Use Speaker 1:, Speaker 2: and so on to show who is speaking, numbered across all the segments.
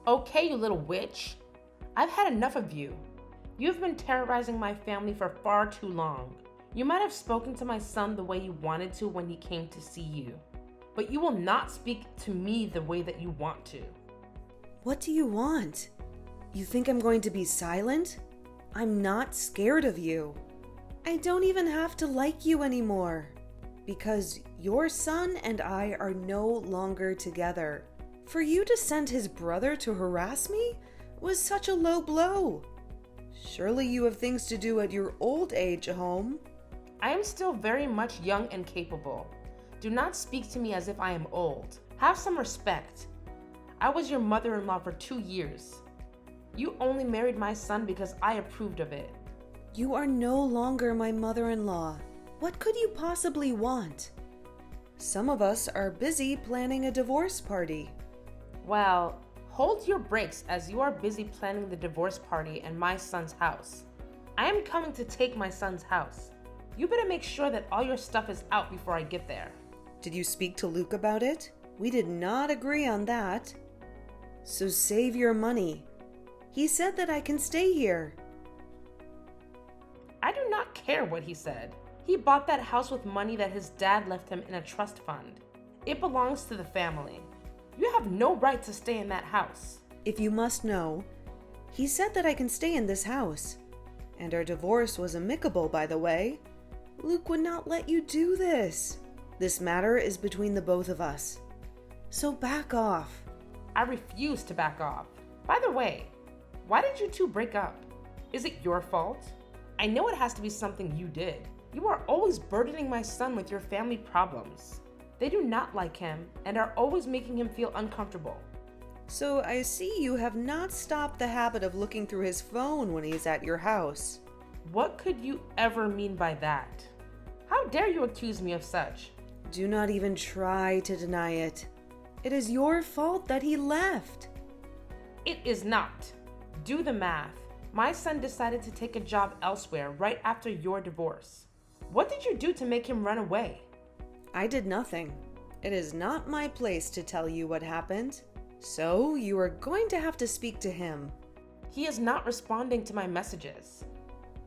Speaker 1: Okay, you little witch. I've had enough of you. You've been terrorizing my family for far too long. You might have spoken to my son the way you wanted to when he came to see you, but you will not speak to me the way that you want to.
Speaker 2: What do you want? You think I'm going to be silent? I'm not scared of you. I don't even have to like you anymore, because your son and I are no longer together. For you to send his brother to harass me was such a low blow. Surely you have things to do at your old age home.
Speaker 1: I am still very much young and capable. Do not speak to me as if I am old. Have some respect. I was your mother-in-law for 2 years. You only married my son because I approved of it.
Speaker 2: You are no longer my mother-in-law. What could you possibly want? Some of us are busy planning a divorce party.
Speaker 1: Well, hold your brakes as you are busy planning the divorce party in my son's house. I am coming to take my son's house. You better make sure that all your stuff is out before I get there.
Speaker 2: Did you speak to Luke about it? We did not agree on that. So save your money. He said that I can stay here.
Speaker 1: I do not care what he said. He bought that house with money that his dad left him in a trust fund. It belongs to the family. You have no right to stay in that house.
Speaker 2: If you must know, he said that I can stay in this house. And our divorce was amicable, by the way. Luke would not let you do this. This matter is between the both of us. So back off.
Speaker 1: I refuse to back off. By the way, why did you two break up? Is it your fault? I know it has to be something you did. You are always burdening my son with your family problems. They do not like him and are always making him feel uncomfortable.
Speaker 2: So I see you have not stopped the habit of looking through his phone when he's at your house.
Speaker 1: What could you ever mean by that? How dare you accuse me of such?
Speaker 2: Do not even try to deny it. It is your fault that he left.
Speaker 1: It is not. Do the math. My son decided to take a job elsewhere right after your divorce. What did you do to make him run away?
Speaker 2: I did nothing. It is not my place to tell you what happened. So you are going to have to speak to him.
Speaker 1: He is not responding to my messages.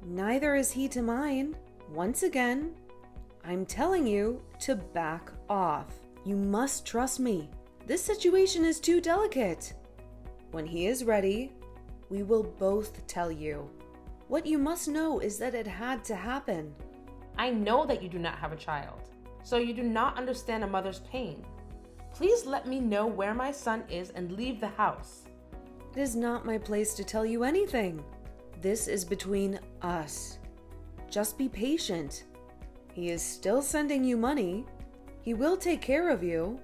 Speaker 2: Neither is he to mine. Once again, I'm telling you to back off. You must trust me. This situation is too delicate. When he is ready, we will both tell you. What you must know is that it had to happen.
Speaker 1: I know that you do not have a child, so you do not understand a mother's pain. Please let me know where my son is and leave the house.
Speaker 2: It is not my place to tell you anything. This is between us. Just be patient. He is still sending you money. He will take care of you.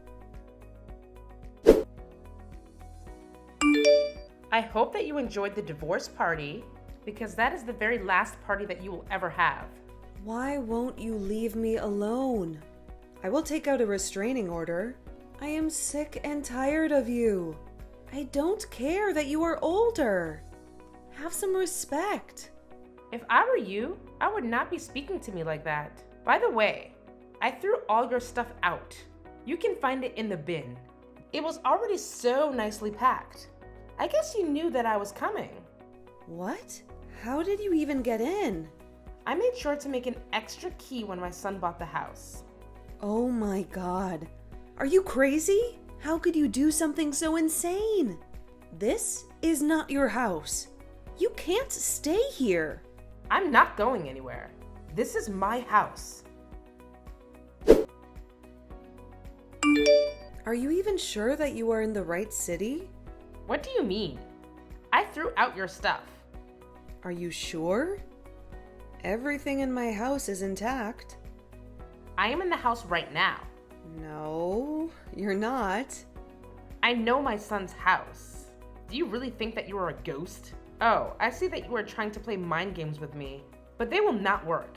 Speaker 1: I hope that you enjoyed the divorce party, because that is the very last party that you will ever have.
Speaker 2: Why won't you leave me alone? I will take out a restraining order. I am sick and tired of you. I don't care that you are older. Have some respect.
Speaker 1: If I were you, I would not be speaking to me like that. By the way, I threw all your stuff out. You can find it in the bin. It was already so nicely packed. I guess you knew that I was coming.
Speaker 2: What? How did you even get in?
Speaker 1: I made sure to make an extra key when my son bought the house.
Speaker 2: Oh my God. Are you crazy? How could you do something so insane? This is not your house. You can't stay here.
Speaker 1: I'm not going anywhere. This is my house.
Speaker 2: Are you even sure that you are in the right city?
Speaker 1: What do you mean? I threw out your stuff.
Speaker 2: Are you sure? Everything in my house is intact.
Speaker 1: I am in the house right now.
Speaker 2: No, you're not.
Speaker 1: I know my son's house. Do you really think that you are a ghost? Oh, I see that you are trying to play mind games with me, but they will not work.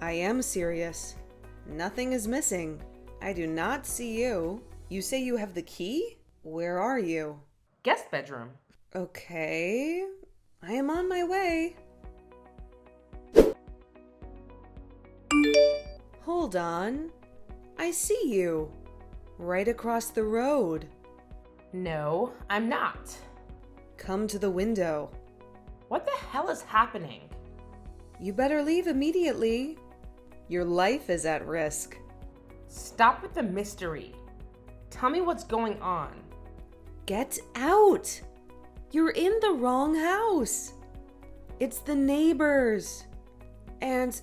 Speaker 2: I am serious. Nothing is missing. I do not see you. You say you have the key? Where are you?
Speaker 1: Guest bedroom.
Speaker 2: Okay, I am on my way. Hold on. I see you. Right across the road.
Speaker 1: No, I'm not.
Speaker 2: Come to the window.
Speaker 1: What the hell is happening?
Speaker 2: You better leave immediately. Your life is at risk.
Speaker 1: Stop with the mystery. Tell me what's going on.
Speaker 2: Get out! You're in the wrong house. It's the neighbors. And,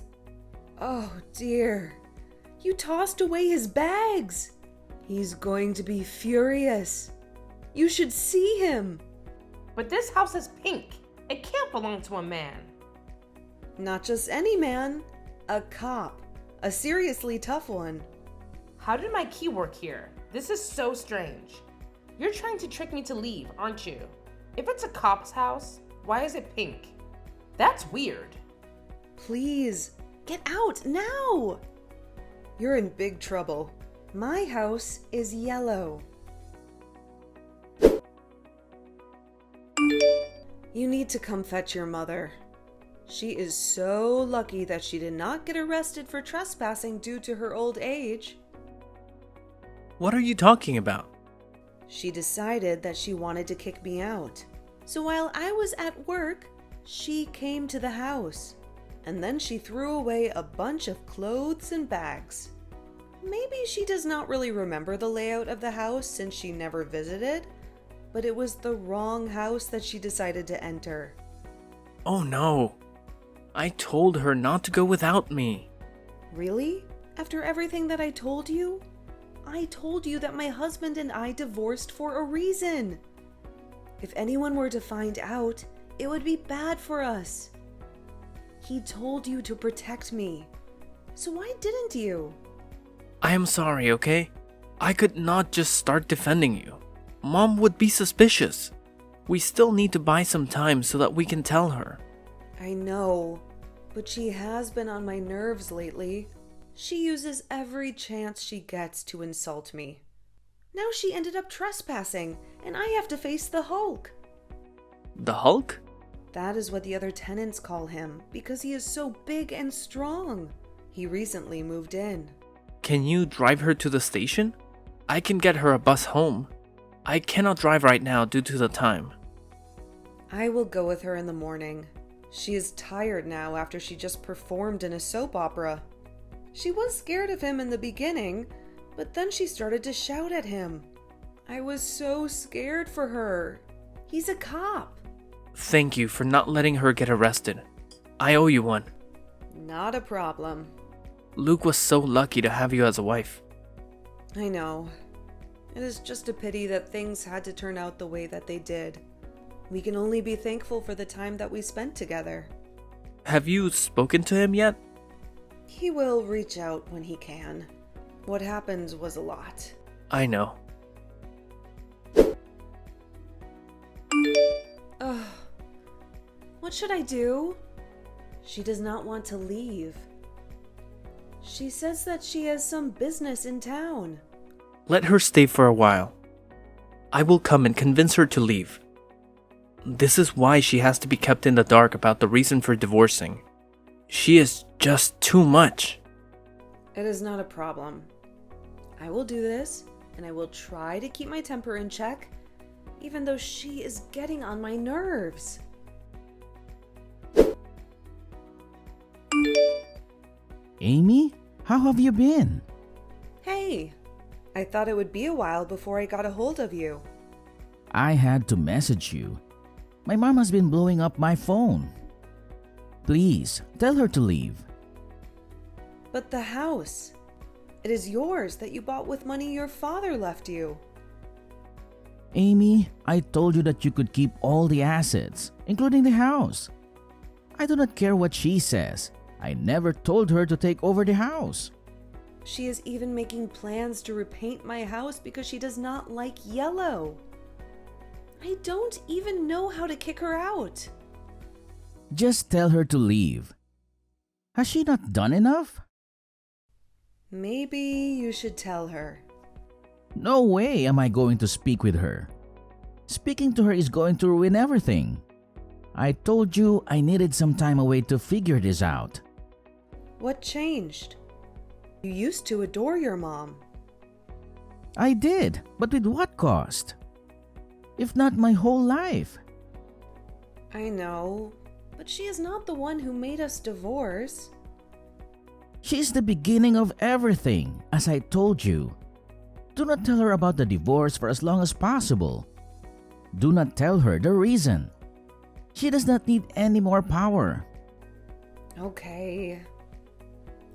Speaker 2: oh dear, you tossed away his bags. He's going to be furious. You should see him.
Speaker 1: But this house is pink. It can't belong to a man.
Speaker 2: Not just any man, a cop. A seriously tough one.
Speaker 1: How did my key work here? This is so strange. You're trying to trick me to leave, aren't you? If it's a cop's house, why is it pink? That's weird.
Speaker 2: Please, get out now! You're in big trouble. My house is yellow. You need to come fetch your mother. She is so lucky that she did not get arrested for trespassing due to her old age.
Speaker 3: What are you talking about?
Speaker 2: She decided that she wanted to kick me out. So while I was at work, she came to the house. And then she threw away a bunch of clothes and bags. Maybe she does not really remember the layout of the house since she never visited, but it was the wrong house that she decided to enter.
Speaker 3: Oh no. I told her not to go without me.
Speaker 2: Really? After everything that I told you? I told you that my husband and I divorced for a reason. If anyone were to find out, it would be bad for us. He told you to protect me. So why didn't you?
Speaker 3: I am sorry, okay? I could not just start defending you. Mom would be suspicious. We still need to buy some time so that we can tell her.
Speaker 2: I know, but she has been on my nerves lately. She uses every chance she gets to insult me. Now she ended up trespassing, and I have to face the Hulk.
Speaker 3: The Hulk?
Speaker 2: That is what the other tenants call him, because he is so big and strong. He recently moved in.
Speaker 3: Can you drive her to the station? I can get her a bus home. I cannot drive right now due to the time.
Speaker 2: I will go with her in the morning. She is tired now after she just performed in a soap opera. She was scared of him in the beginning, but then she started to shout at him. I was so scared for her. He's a cop.
Speaker 3: Thank you for not letting her get arrested. I owe you one.
Speaker 2: Not a problem.
Speaker 3: Luke was so lucky to have you as a wife.
Speaker 2: I know. It is just a pity that things had to turn out the way that they did. We can only be thankful for the time that we spent together.
Speaker 3: Have you spoken to him yet?
Speaker 2: He will reach out when he can. What happened was a lot.
Speaker 3: I know.
Speaker 2: Ugh. What should I do? She does not want to leave. She says that she has some business in town.
Speaker 3: Let her stay for a while. I will come and convince her to leave. This is why she has to be kept in the dark about the reason for divorcing. She is just too much.
Speaker 2: It is not a problem. I will do this, and I will try to keep my temper in check, even though she is getting on my nerves.
Speaker 4: Amy, how have you been?
Speaker 2: Hey, I thought it would be a while before I got a hold of you.
Speaker 4: I had to message you. My mom has been blowing up my phone. Please, tell her to leave.
Speaker 2: But the house, it is yours that you bought with money your father left you.
Speaker 4: Amy, I told you that you could keep all the assets, including the house. I do not care what she says. I never told her to take over the house.
Speaker 2: She is even making plans to repaint my house because she does not like yellow. I don't even know how to kick her out.
Speaker 4: Just tell her to leave. Has she not done enough?
Speaker 2: Maybe you should tell her.
Speaker 4: No way am I going to speak with her. Speaking to her is going to ruin everything. I told you I needed some time away to figure this out.
Speaker 2: What changed? You used to adore your mom.
Speaker 4: I did, but with what cost? If not my whole life,
Speaker 2: I know, but she is not the one who made us divorce.
Speaker 4: She's the beginning of everything, as I told you. Do not tell her about the divorce for as long as possible. Do not tell her the reason. She does not need any more power.
Speaker 2: Okay.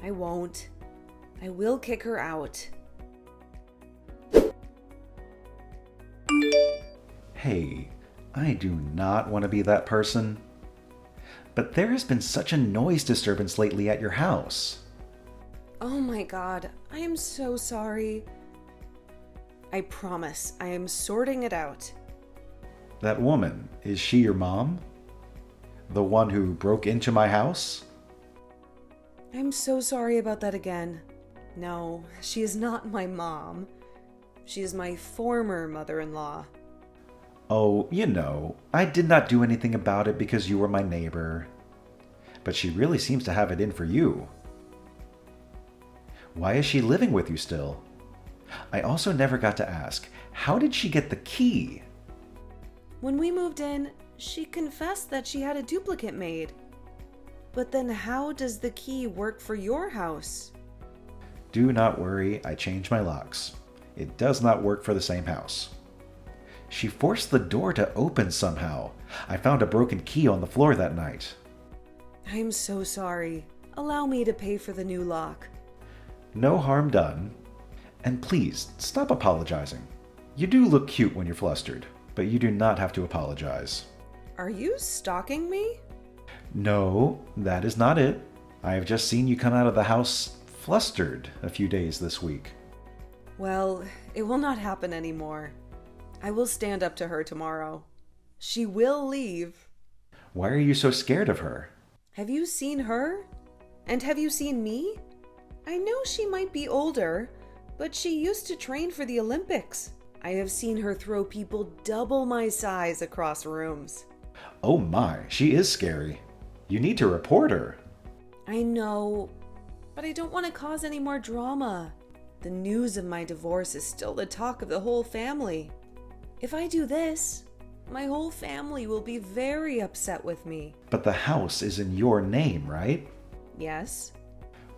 Speaker 2: I won't. I will kick her out.
Speaker 5: Hey, I do not want to be that person. But there has been such a noise disturbance lately at your house.
Speaker 2: Oh my god, I am so sorry. I promise, I am sorting it out.
Speaker 5: That woman, is she your mom? The one who broke into my house?
Speaker 2: I'm so sorry about that again. No, she is not my mom. She is my former mother-in-law.
Speaker 5: Oh, you know, I did not do anything about it because you were my neighbor. But she really seems to have it in for you. Why is she living with you still? I also never got to ask, how did she get the key?
Speaker 2: When we moved in, she confessed that she had a duplicate made. But then how does the key work for your house?
Speaker 5: Do not worry, I changed my locks. It does not work for the same house. She forced the door to open somehow. I found a broken key on the floor that night.
Speaker 2: I'm so sorry. Allow me to pay for the new lock.
Speaker 5: No harm done. And please, stop apologizing. You do look cute when you're flustered, but you do not have to apologize.
Speaker 2: Are you stalking me?
Speaker 5: No, that is not it. I have just seen you come out of the house flustered a few days this week.
Speaker 2: Well, it will not happen anymore. I will stand up to her tomorrow. She will leave.
Speaker 5: Why are you so scared of her?
Speaker 2: Have you seen her? And have you seen me? I know she might be older, but she used to train for the Olympics. I have seen her throw people double my size across rooms.
Speaker 5: Oh my, she is scary. You need to report her.
Speaker 2: I know, but I don't want to cause any more drama. The news of my divorce is still the talk of the whole family. If I do this, my whole family will be very upset with me.
Speaker 5: But the house is in your name, right?
Speaker 2: Yes?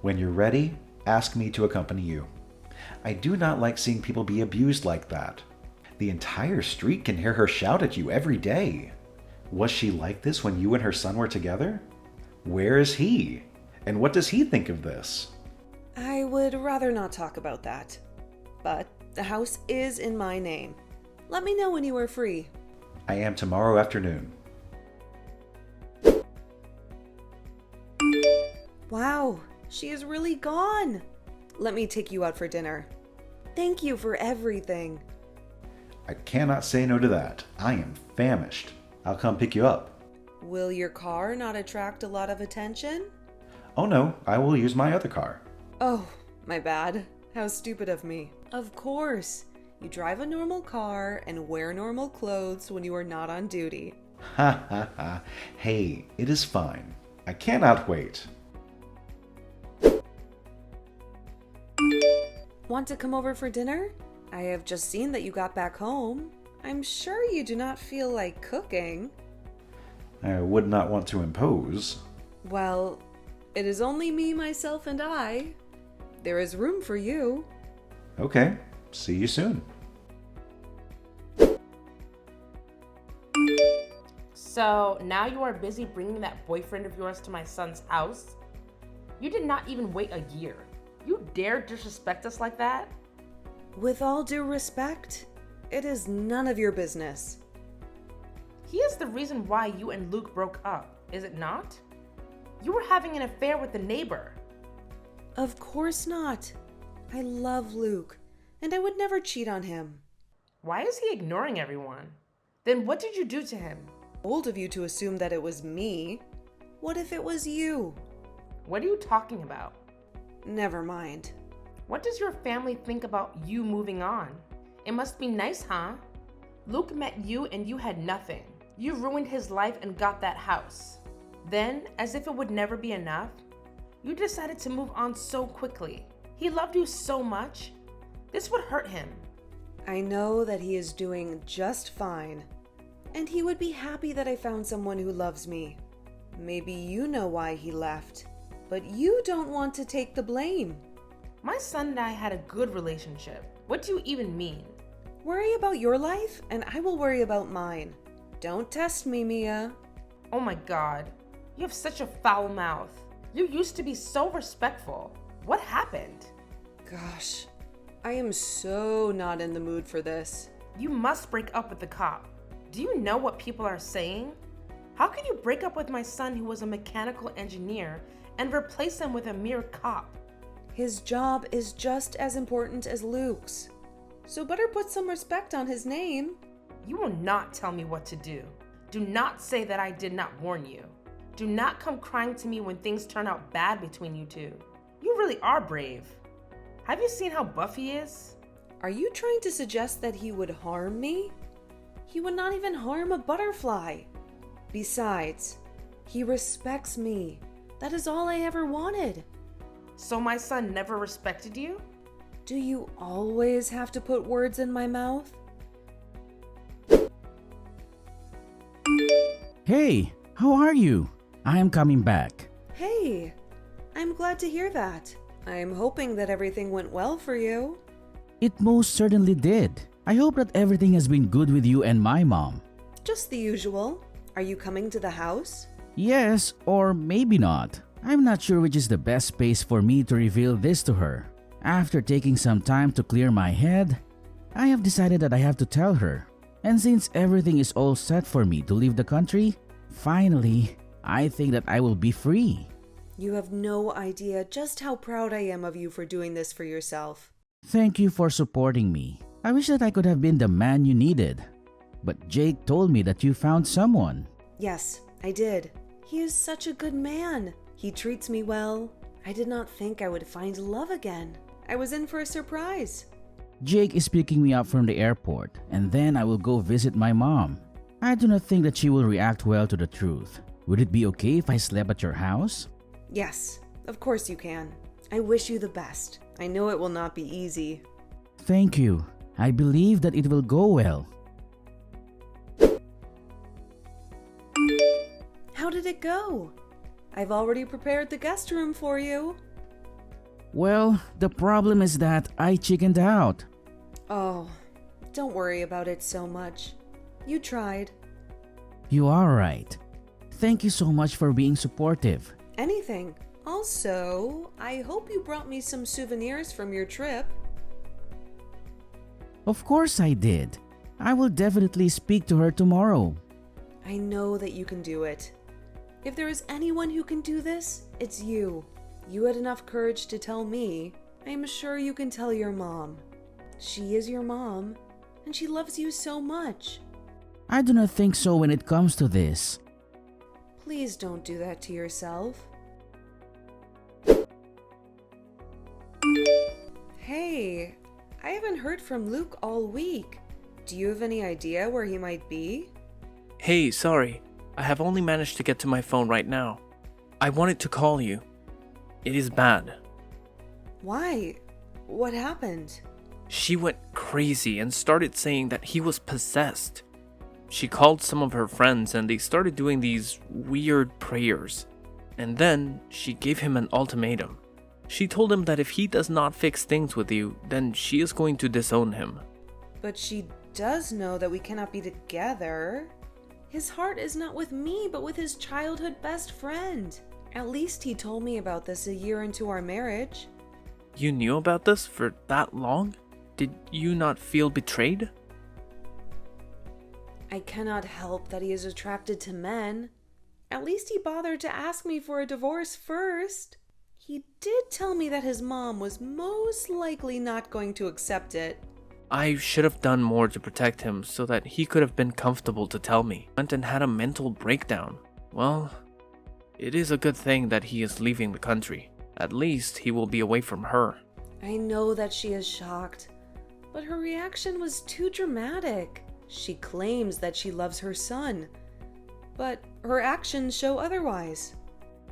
Speaker 5: When you're ready, ask me to accompany you. I do not like seeing people be abused like that. The entire street can hear her shout at you every day. Was she like this when you and her son were together? Where is he? And what does he think of this?
Speaker 2: I would rather not talk about that. But the house is in my name. Let me know when you are free.
Speaker 5: I am tomorrow afternoon.
Speaker 2: Wow, she is really gone. Let me take you out for dinner. Thank you for everything.
Speaker 5: I cannot say no to that. I am famished. I'll come pick you up.
Speaker 2: Will your car not attract a lot of attention?
Speaker 5: Oh no, I will use my other car.
Speaker 2: Oh, my bad. How stupid of me. Of course. You drive a normal car and wear normal clothes when you are not on duty.
Speaker 5: Ha ha ha. Hey, it is fine. I cannot wait.
Speaker 2: Want to come over for dinner? I have just seen that you got back home. I'm sure you do not feel like cooking.
Speaker 5: I would not want to impose.
Speaker 2: Well, it is only me, myself, and I. There is room for you.
Speaker 5: Okay, see you soon.
Speaker 1: So now you are busy bringing that boyfriend of yours to my son's house? You did not even wait a year. You dare disrespect us like that?
Speaker 2: With all due respect, it is none of your business.
Speaker 1: He is the reason why you and Luke broke up, is it not? You were having an affair with the neighbor.
Speaker 2: Of course not. I love Luke, and I would never cheat on him.
Speaker 1: Why is he ignoring everyone? Then what did you do to him?
Speaker 2: Bold of you to assume that it was me. What if it was you?
Speaker 1: What are you talking about?
Speaker 2: Never mind.
Speaker 1: What does your family think about you moving on? It must be nice, huh? Luke met you and you had nothing. You ruined his life and got that house. Then, as if it would never be enough, you decided to move on so quickly. He loved you so much. This would hurt him.
Speaker 2: I know that he is doing just fine. And he would be happy that I found someone who loves me. Maybe you know why he left, but you don't want to take the blame.
Speaker 1: My son and I had a good relationship. What do you even mean?
Speaker 2: Worry about your life, and I will worry about mine. Don't test me, Mia.
Speaker 1: Oh my God, you have such a foul mouth. You used to be so respectful. What happened?
Speaker 2: Gosh, I am so not in the mood for this.
Speaker 1: You must break up with the cop. Do you know what people are saying? How can you break up with my son who was a mechanical engineer and replace him with a mere cop?
Speaker 2: His job is just as important as Luke's. So better put some respect on his name.
Speaker 1: You will not tell me what to do. Do not say that I did not warn you. Do not come crying to me when things turn out bad between you two. You really are brave. Have you seen how buff he is?
Speaker 2: Are you trying to suggest that he would harm me? He would not even harm a butterfly. Besides, he respects me. That is all I ever wanted.
Speaker 1: So my son never respected you?
Speaker 2: Do you always have to put words in my mouth?
Speaker 4: Hey, how are you? I am coming back.
Speaker 2: Hey, I'm glad to hear that. I'm hoping that everything went well for you.
Speaker 4: It most certainly did. I hope that everything has been good with you and my mom.
Speaker 2: Just the usual. Are you coming to the house?
Speaker 4: Yes, or maybe not. I'm not sure which is the best space for me to reveal this to her. After taking some time to clear my head, I have decided that I have to tell her. And since everything is all set for me to leave the country, finally, I think that I will be free.
Speaker 2: You have no idea just how proud I am of you for doing this for yourself.
Speaker 4: Thank you for supporting me. I wish that I could have been the man you needed. But Jake told me that you found someone.
Speaker 2: Yes, I did. He is such a good man. He treats me well. I did not think I would find love again. I was in for a surprise.
Speaker 4: Jake is picking me up from the airport, and then I will go visit my mom. I do not think that she will react well to the truth. Would it be okay if I slept at your house?
Speaker 2: Yes, of course you can. I wish you the best. I know it will not be easy.
Speaker 4: Thank you. I believe that it will go well.
Speaker 2: How did it go? I've already prepared the guest room for you.
Speaker 4: Well, the problem is that I chickened out.
Speaker 2: Oh, don't worry about it so much. You tried.
Speaker 4: You are right. Thank you so much for being supportive.
Speaker 2: Anything. Also, I hope you brought me some souvenirs from your trip.
Speaker 4: Of course I did. I will definitely speak to her tomorrow.
Speaker 2: I know that you can do it. If there is anyone who can do this, it's you. You had enough courage to tell me. I am sure you can tell your mom. She is your mom, and she loves you so much.
Speaker 4: I do not think so when it comes to this.
Speaker 2: Please don't do that to yourself. Hey, I haven't heard from Luke all week. Do you have any idea where he might be?
Speaker 3: Hey, sorry. I have only managed to get to my phone right now. I wanted to call you. It is bad.
Speaker 2: Why? What happened?
Speaker 3: She went crazy and started saying that he was possessed. She called some of her friends and they started doing these weird prayers. And then she gave him an ultimatum. She told him that if he does not fix things with you, then she is going to disown him.
Speaker 2: But she does know that we cannot be together. His heart is not with me, but with his childhood best friend. At least he told me about this a year into our marriage.
Speaker 3: You knew about this for that long? Did you not feel betrayed?
Speaker 2: I cannot help that he is attracted to men. At least he bothered to ask me for a divorce first. He did tell me that his mom was most likely not going to accept it.
Speaker 3: I should have done more to protect him so that he could have been comfortable to tell me. Went and had a mental breakdown. Well, it is a good thing that he is leaving the country. At least he will be away from her.
Speaker 2: I know that she is shocked, but her reaction was too dramatic. She claims that she loves her son, but her actions show otherwise.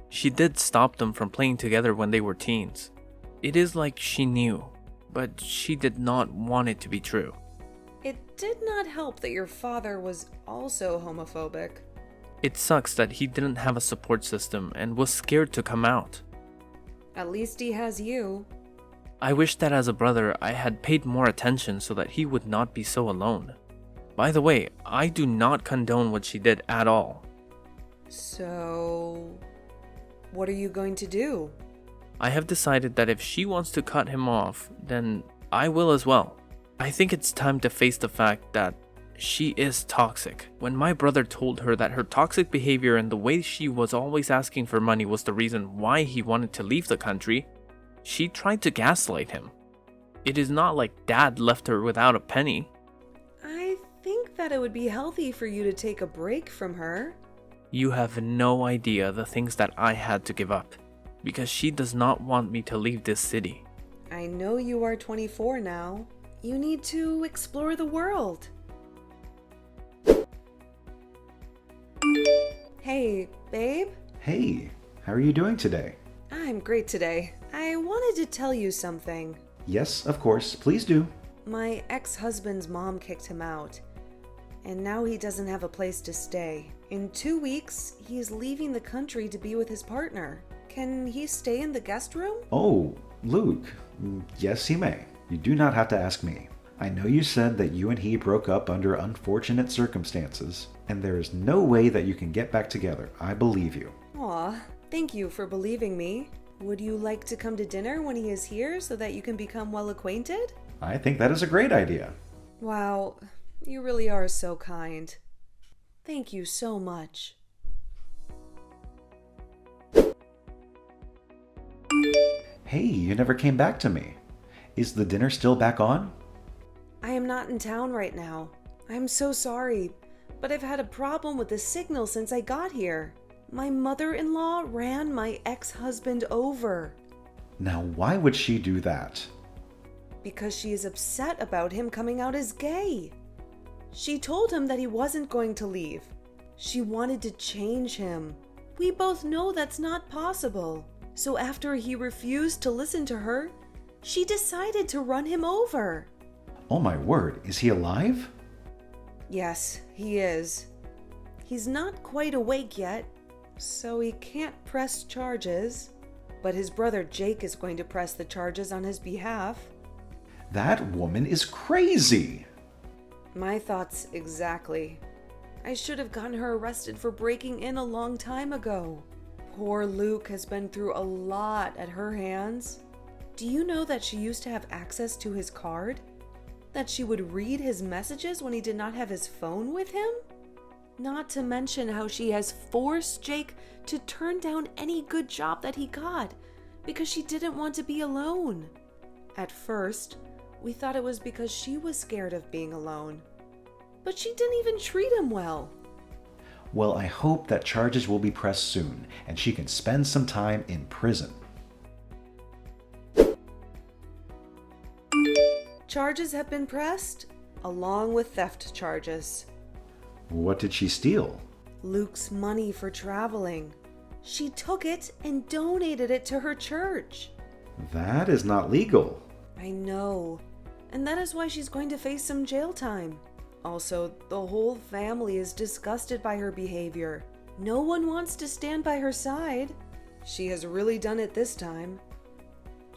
Speaker 3: She did stop them from playing together when they were teens. It is like she knew, but she did not want it to be true.
Speaker 2: It did not help that your father was also homophobic.
Speaker 3: It sucks that he didn't have a support system and was scared to come out.
Speaker 2: At least he has you.
Speaker 3: I wish that as a brother I had paid more attention so that he would not be so alone. By the way, I do not condone what she did at all.
Speaker 2: So, what are you going to do?
Speaker 3: I have decided that if she wants to cut him off, then I will as well. I think it's time to face the fact that she is toxic. When my brother told her that her toxic behavior and the way she was always asking for money was the reason why he wanted to leave the country, she tried to gaslight him. It is not like Dad left her without a penny.
Speaker 2: I think that it would be healthy for you to take a break from her.
Speaker 3: You have no idea the things that I had to give up, because she does not want me to leave this city.
Speaker 2: I know you are 24 now. You need to explore the world. Hey, babe.
Speaker 5: Hey, how are you doing today?
Speaker 2: I'm great today. I wanted to tell you something.
Speaker 5: Yes, of course, please do.
Speaker 2: My ex-husband's mom kicked him out, and now he doesn't have a place to stay. In 2 weeks, he's leaving the country to be with his partner. Can he stay in the guest room?
Speaker 5: Oh, Luke. Yes, he may. You do not have to ask me. I know you said that you and he broke up under unfortunate circumstances, and there is no way that you can get back together. I believe you.
Speaker 2: Aw, thank you for believing me. Would you like to come to dinner when he is here so that you can become well acquainted?
Speaker 5: I think that is a great idea.
Speaker 2: Wow, you really are so kind. Thank you so much.
Speaker 5: Hey, you never came back to me. Is the dinner still back on?
Speaker 2: I am not in town right now. I'm so sorry, but I've had a problem with the signal since I got here. My mother-in-law ran my ex-husband over.
Speaker 5: Now, why would she do that?
Speaker 2: Because she is upset about him coming out as gay. She told him that he wasn't going to leave. She wanted to change him. We both know that's not possible. So after he refused to listen to her, she decided to run him over.
Speaker 5: Oh my word, is he alive?
Speaker 2: Yes, he is. He's not quite awake yet, so he can't press charges. But his brother Jake is going to press the charges on his behalf.
Speaker 5: That woman is crazy.
Speaker 2: My thoughts exactly. I should have gotten her arrested for breaking in a long time ago. Poor Luke has been through a lot at her hands. Do you know that she used to have access to his card? That she would read his messages when he did not have his phone with him? Not to mention how she has forced Jake to turn down any good job that he got because she didn't want to be alone. At first, we thought it was because she was scared of being alone. But she didn't even treat him well.
Speaker 5: Well, I hope that charges will be pressed soon and she can spend some time in prison.
Speaker 2: Charges have been pressed, along with theft charges.
Speaker 5: What did she steal?
Speaker 2: Luke's money for traveling. She took it and donated it to her church.
Speaker 5: That is not legal.
Speaker 2: I know, and that is why she's going to face some jail time. Also, the whole family is disgusted by her behavior. No one wants to stand by her side. She has really done it this time.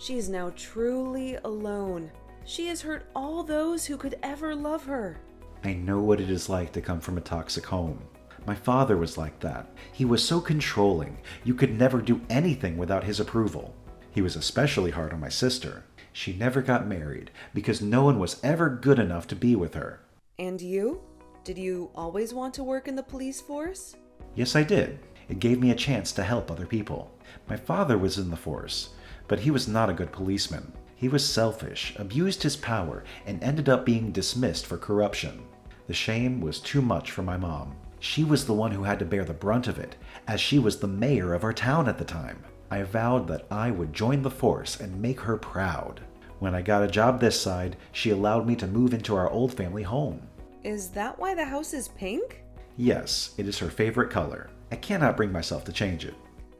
Speaker 2: She is now truly alone. She has hurt all those who could ever love her.
Speaker 5: I know what it is like to come from a toxic home. My father was like that. He was so controlling. You could never do anything without his approval. He was especially hard on my sister. She never got married because no one was ever good enough to be with her.
Speaker 2: And you? Did you always want to work in the police force?
Speaker 5: Yes, I did. It gave me a chance to help other people. My father was in the force, but he was not a good policeman. He was selfish, abused his power, and ended up being dismissed for corruption. The shame was too much for my mom. She was the one who had to bear the brunt of it, as she was the mayor of our town at the time. I vowed that I would join the force and make her proud. When I got a job this side, she allowed me to move into our old family home.
Speaker 2: Is that why the house is pink?
Speaker 5: Yes, it is her favorite color. I cannot bring myself to change it.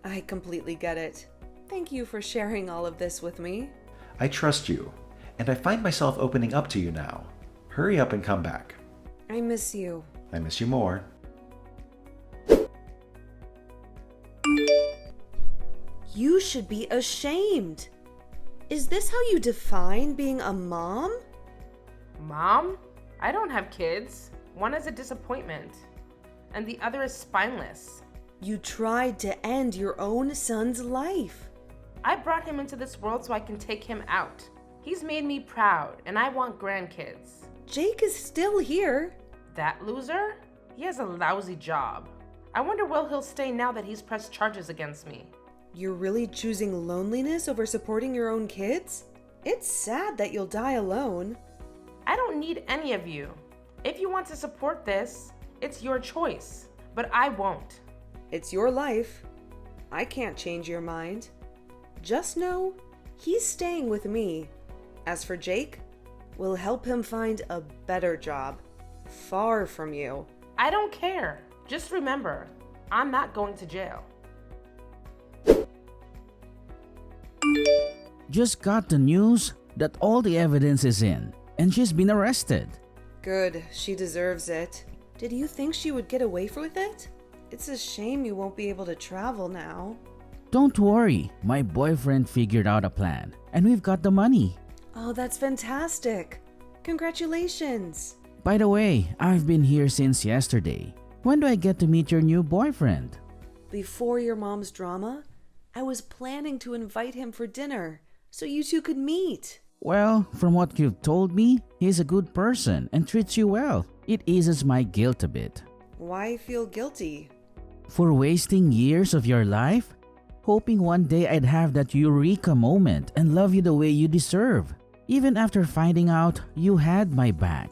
Speaker 2: I completely get it. Thank you for sharing all of this with me.
Speaker 5: I trust you, and I find myself opening up to you now. Hurry up and come back.
Speaker 2: I miss you.
Speaker 5: I miss you more.
Speaker 2: You should be ashamed. Is this how you define being a mom?
Speaker 1: Mom? I don't have kids. One is a disappointment, and the other is spineless.
Speaker 2: You tried to end your own son's life.
Speaker 1: I brought him into this world so I can take him out. He's made me proud, and I want grandkids.
Speaker 2: Jake is still here.
Speaker 1: That loser? He has a lousy job. I wonder will he'll stay now that he's pressed charges against me.
Speaker 2: You're really choosing loneliness over supporting your own kids? It's sad that you'll die alone.
Speaker 1: I don't need any of you. If you want to support this, it's your choice, but I won't.
Speaker 2: It's your life. I can't change your mind. Just know he's staying with me. As for Jake, we'll help him find a better job, far from you.
Speaker 1: I don't care. Just remember, I'm not going to jail.
Speaker 4: Just got the news that all the evidence is in and she's been arrested.
Speaker 2: Good, she deserves it. Did you think she would get away with it? It's a shame you won't be able to travel now.
Speaker 4: Don't worry, my boyfriend figured out a plan and we've got the money.
Speaker 2: Oh, that's fantastic. Congratulations.
Speaker 4: By the way, I've been here since yesterday. When do I get to meet your new boyfriend?
Speaker 2: Before your mom's drama, I was planning to invite him for dinner so you two could meet.
Speaker 4: Well, from what you've told me, he's a good person and treats you well. It eases my guilt a bit.
Speaker 2: Why feel guilty?
Speaker 4: For wasting years of your life? Hoping one day I'd have that eureka moment and love you the way you deserve. Even after finding out you had my back.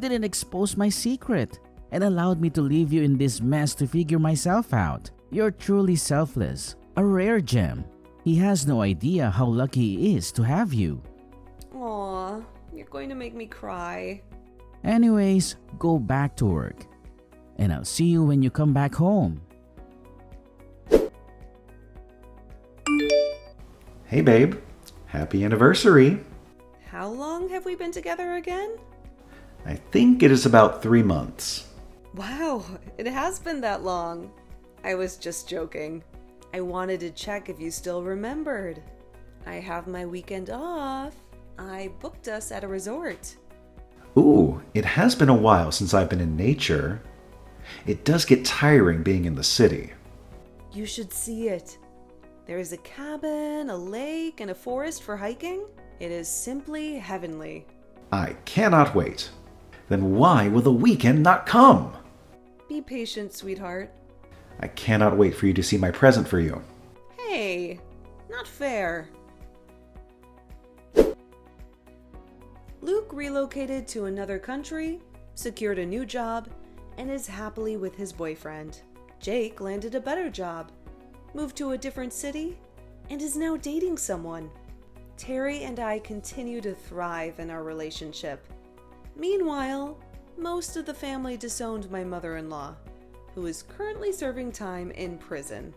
Speaker 4: Didn't expose my secret and allowed me to leave you in this mess to figure myself out. You're truly selfless. A rare gem. He has no idea how lucky he is to have you.
Speaker 2: Aw, you're going to make me cry.
Speaker 4: Anyways, go back to work. And I'll see you when you come back home.
Speaker 5: Hey babe, happy anniversary.
Speaker 2: How long have we been together again?
Speaker 5: I think it is about 3 months.
Speaker 2: Wow, it has been that long. I was just joking. I wanted to check if you still remembered. I have my weekend off. I booked us at a resort.
Speaker 5: Ooh, it has been a while since I've been in nature. It does get tiring being in the city.
Speaker 2: You should see it. There is a cabin, a lake, and a forest for hiking. It is simply heavenly.
Speaker 5: I cannot wait. Then why will the weekend not come?
Speaker 2: Be patient, sweetheart.
Speaker 5: I cannot wait for you to see my present for you.
Speaker 2: Hey, not fair. Luke relocated to another country, secured a new job, and is happily with his boyfriend. Jake landed a better job, moved to a different city, and is now dating someone. Terry and I continue to thrive in our relationship. Meanwhile, most of the family disowned my mother-in-law, who is currently serving time in prison.